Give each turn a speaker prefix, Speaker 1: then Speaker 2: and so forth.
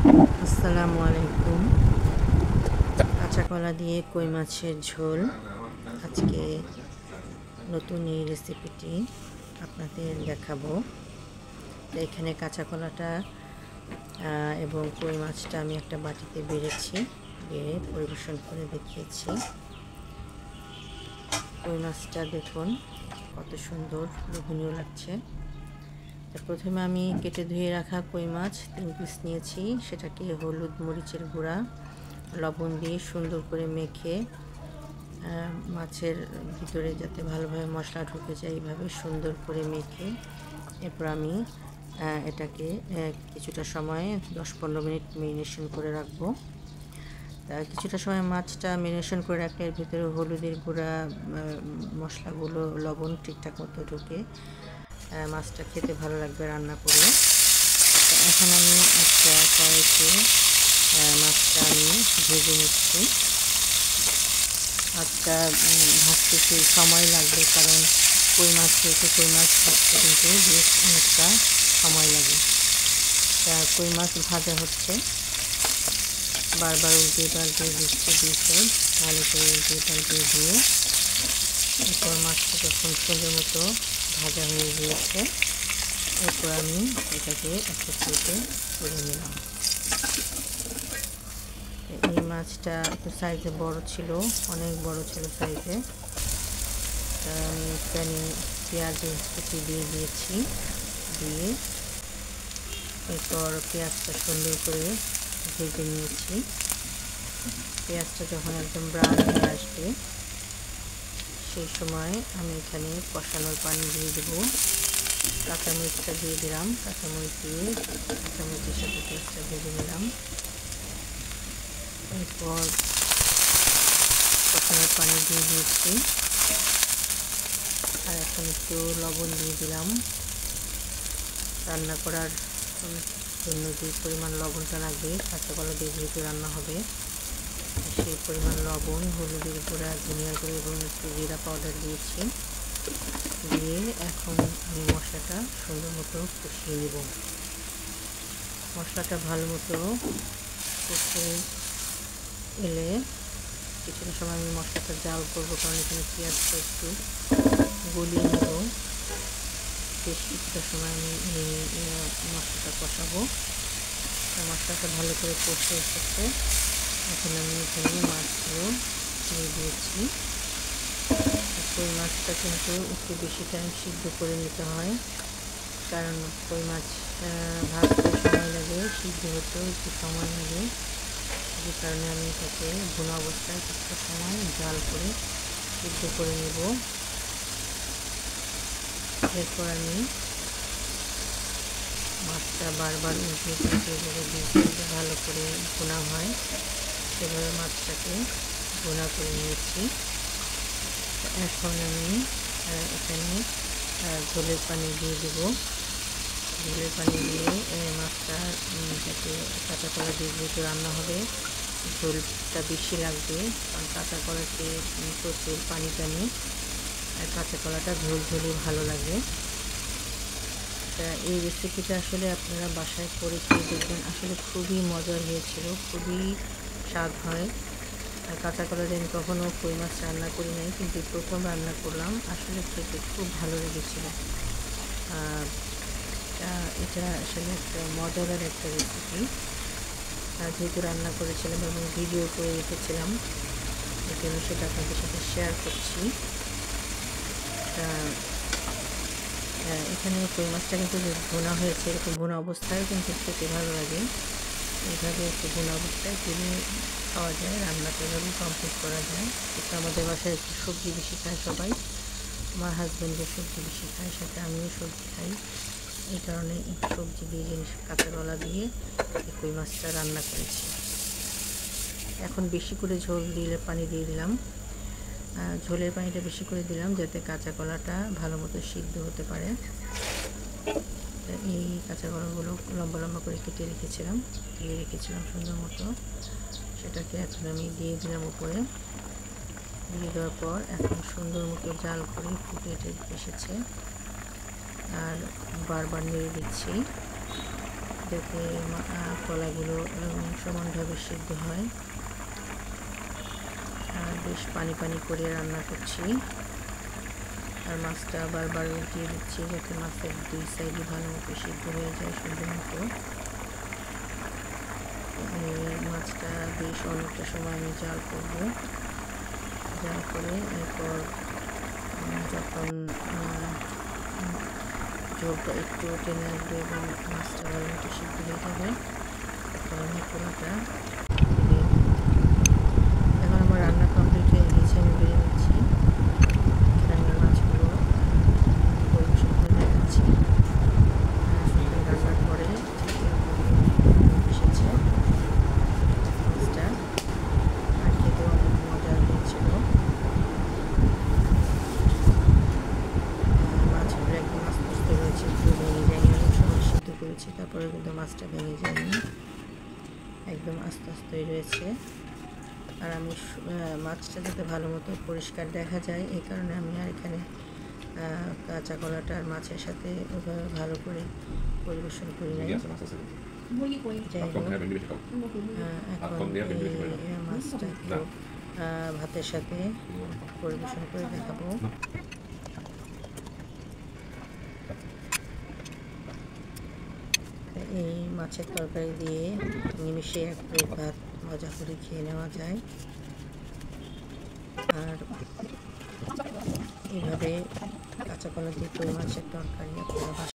Speaker 1: আসসালামু আলাইকুম। কাঁচা কলা দিয়ে কই মাছের ঝোল। আজকে নতুন এই রেসিপিটি আপনাদের দেখাবো। তো এখানে কাঁচা কলাটা এবং কই মাছটা আমি একটা বাটিতে বেড়েছি, বেড়ে পরিবেশন করে দেখিয়েছি। কই মাছটা দেখুন কত সুন্দর লোভনীয় লাগছে। তো প্রথমে আমি কেটে ধুয়ে রাখা কই মাছ 3 পিস নিয়েছি। সেটাকে হলুদ, মরিচের গুঁড়া, লবণ দিয়ে সুন্দর করে মেখে মাছের ভিতরে যাতে ভালোভাবে মশলা ঢুকে যায় এইভাবে সুন্দর করে মেখে এরপর আমি এটাকে কিছুটা সময় 10-15 মিনিট ম্যারিনেশন করে রাখবো। তা কিছুটা সময় মাছটা ম্যারিনেশন করে রাখলে এর ভিতরে হলুদের গুঁড়া, মশলাগুলো, লবণ ঠিকঠাক মতো ঢুকে মাছটা খেতে ভালো লাগবে রান্না করলে। এখন আমি একটা কড়াইতে মাছটা আমি ভেজে নিচ্ছি। মাছটা ভাজতে একটু সময় লাগবে, কারণ কই মাছ থেকে কই মাছ ভাজতে কিন্তু বেশ অনেকটা সময় লাগে। তা কই মাছ ভাজা হচ্ছে, বারবার উল্টে পাল্টে দিচ্ছে, দিয়ে ভালো করে উল্টে পাল্টে দিয়ে এরপর মাছটা যখন সুন্দর মতো ভাজা হয়ে গিয়েছে এরপর আমি এটাকে একটা প্লেটে তুলে নিলাম। এই মাছটা একটু সাইজে বড় ছিল, অনেক বড় ছিল সাইজে। আমি প্যানে পেঁয়াজের কুচি দিয়ে দিয়েছি, দিয়ে এরপর পেঁয়াজটা সুন্দর করে ভেজে নিয়েছি। পেঁয়াজটা যখন একদম ব্রাউন হয়ে আসবে সেই সময় আমি এখানে কষানোর পানি দিয়ে দেবো। কাঁচামরিচটা দিয়ে দিলাম, কাঁচামরিচ দিয়ে কাঁচামরিচের সাথে পেঁয়াজটা ভেজে নিলাম। এরপর কষানোর পানি দিয়ে দিয়েছি, আর এখন একটু লবণ দিয়ে দিলাম। রান্না করার জন্য যে পরিমাণ লবণটা লাগবে, কাঁচা কলা দিয়ে যেহেতু রান্না হবে, সেই পরিমাণ লবণ, হলুদের গুঁড়া, ধনিয়ার গুঁড়া এবং একটু জিরা পাউডার দিয়েছি। দিয়ে এখন আমি মশলাটা সুন্দর মতো কষিয়ে নেব। মশলাটা ভালো মতো কষে এলে কিছুটা সময় আমি মশলাটা জাল করবো, কারণ এখানে পেঁয়াজটা একটু গলিয়ে নেব। বেশ কিছুটা সময় আমি মশলাটা কষাবো। মশলাটা ভালো করে কষে এসেছে, এখন আমি এখানে মাছগুলো দিয়ে দিয়েছি। কই মাছটা কিন্তু একটু বেশি টাইম সিদ্ধ করে নিতে হয়, কারণ কই মাছ ভাজতে সময় লাগে, সিদ্ধ হতেও একটু সময় লাগে। যে কারণে আমি এটাকে ভুনা অবস্থায় কিছুটা সময় জাল করে সিদ্ধ করে নেব। এরপর আমি মাছটা বারবার উল্টে পাল্টে দিয়ে ভালো করে ভুনা হয় সেভাবে মাছটাকে ভুনা করে নিয়েছি। এখন আমি এখানে ঝোলের পানি দিয়ে দেবো। ঝোলের পানি দিয়ে মাছটা যাতে কাঁচা কলা দিয়ে যেহেতু রান্না হবে ঝোলটা বেশি লাগবে, কারণ কাঁচা কলাতে প্রচুর পানি টানে আর কাঁচা কলাটা ঝোল ঝোলই ভালো লাগে। তা এই রেসিপিটা আসলে আপনারা বাসায় করে খেয়ে দেখবেন, আসলে খুবই মজার হয়েছিল, খুবই স্বাদ হয়। আর কাঁচা কলা দিয়ে আমি কখনও কই মাছ রান্না করি নাই, কিন্তু প্রথম রান্না করলাম, আসলে খেতে খুব ভালো লেগেছিল। এটা আসলে একটা মজাদার একটা রেসিপি। যেহেতু রান্না করেছিলাম এবং ভিডিও করে রেখেছিলাম, এই জন্য সেটা আপনাদের সাথে শেয়ার করছি। এখানে কই মাছটা কিন্তু ভুনা হয়েছে, এরকম ভুনা অবস্থায় কিন্তু খেতে ভালো লাগে। এইভাবে একটু ভুনা অবস্থায় তুলে খাওয়া যায়, রান্নাটা এভাবে কমপ্লিট করা যায়। কিন্তু আমাদের বাসায় একটু সবজি বেশি খায় সবাই, আমার হাজব্যান্ডও সবজি বেশি খায়, সাথে আমিও সবজি খাই। এই কারণে একটু সবজি দিয়ে জিনিস কাঁচা কলা দিয়ে কই মাছটা রান্না করেছি। এখন বেশি করে ঝোল দিলে পানি দিয়ে দিলাম, ঝোলের পানিটা বেশি করে দিলাম যাতে কাঁচা কলাটা ভালো মতো সিদ্ধ হতে পারে। এই কাঁচা কলাগুলো লম্বা লম্বা করে কেটে রেখেছিলাম, দিয়ে রেখেছিলাম সুন্দর মতো, সেটাকে এখন আমি দিয়ে দিলাম উপরে। দিয়ে দেওয়ার পর এখন সুন্দর মতো জাল করে ফুটে এসেছে, আর বারবার নেড়ে দিচ্ছি। যাতে কলাগুলো সমানভাবে সিদ্ধ হয়। আর বেশ পানি পানি করে রান্না করছি, আর মাছটা বারবার উল্টিয়ে দিচ্ছি যাতে মাছের দুই সাইডই ভালো মতো সিদ্ধ হয়ে যায় সুন্দর মতো। মাছটা বেশ অনেকটা সময় আমি জাল করব। জাল করে এরপর যখন ঝোলটা একটু টেনে আসবে এবং মাছটা ভালো মতো সিদ্ধ হয়ে যাবে তখন আমি পুরোটা দিয়ে দেব। এখন আমার রান্না কমপ্লিট হয়ে গিয়েছে, আমি বেরিয়ে নিচ্ছি। আমি মাছগুলো পরিবেশন করে দেখাচ্ছি। রান্নার পরে এসেছে মাছটা, আর খেতেও অনেক মজার হয়েছিল। মাছগুলো একদম আস্তে আস্তে রয়েছে, একটু ভেঙে যায়নি, অনেক সময় সিদ্ধ করেছি তারপরে কিন্তু মাছটা ভেঙে যায়নি, একদম আস্তে আস্তেই রয়েছে। আর আমি মাছটা যাতে ভালো মতো পরিষ্কার দেখা যায় এই কারণে আমি আর এখানে কাঁচা কলাটা আর মাছের সাথে ওইভাবে ভালো করে পরিবেশন করি নাই। যাই হোক, এখন এই মাছটা একটু ভাতের সাথে পরিবেশন করে দেখাবো। এই মাছের তরকারি দিয়ে নিমিষে এক প্লেট ভাত মজা করে খেয়ে নেওয়া যায়। আর এভাবে কাঁচা কলা দিয়ে কই মাছের তরকারি আপনারা